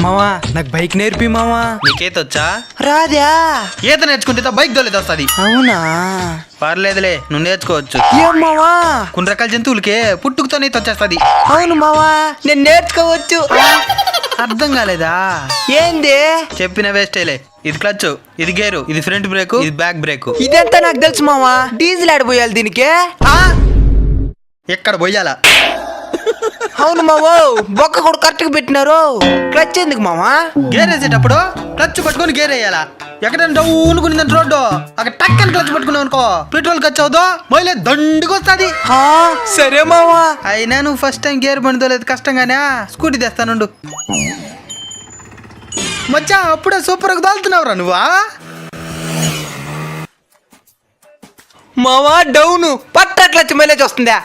మావా నాకు బైక్ నేర్పి మావా. నీకేతొచ్చా? రాదా? ఈత నేర్చుకుంటే బైక్ దొలేదు వస్తుంది. అవునా? పర్లేదులే, నువ్వు నేర్చుకోవచ్చు. ఏం మావా? కొన్ని రకాల జంతువులకే పుట్టుకతోనే ఈత వచ్చేస్తుంది. అవును మావా, నేను నేర్చుకోవచ్చు. అర్థం కాలేదా? ఏంది చెప్పిన వేస్టేలే. ఇది క్లచ్, ఇది గేరు, ఇది ఫ్రంట్ బ్రేక్, ఇది బ్యాక్ బ్రేక్. ఇదంతా నాకు తెలుసు మావా. డీజిల్ ఆడిపోయాలి దీనికి. ఎక్కడ పోయాలా? అవును మావో, బొక్క కూడా కరెక్ట్ గా పెట్టినారు. క్లచ్ ఎందుకు మావా? గేర్ వేసేటప్పుడు క్లచ్ పట్టుకొని గేర్ వేయాలా? ఎక్కడైనా డౌనుకునిందంటే రోడ్డు అక్కడ టక్కని క్లచ్ పట్టుకున్నావు అనుకో, పెట్రోల్ ఖర్చు అవుదో మైలేజ్ దండికి వస్తుంది. సరే మావా. అయినా నువ్వు ఫస్ట్ టైం గేర్ బండి లేదు, కష్టంగానే స్కూటీ తెస్తానుండు. మచ్చా అప్పుడే సూపర్ గా తోలుతున్నావురా నువ్వా? మావా డౌను పట్ట క్లచ్ మైలేజ్ వస్తుందా?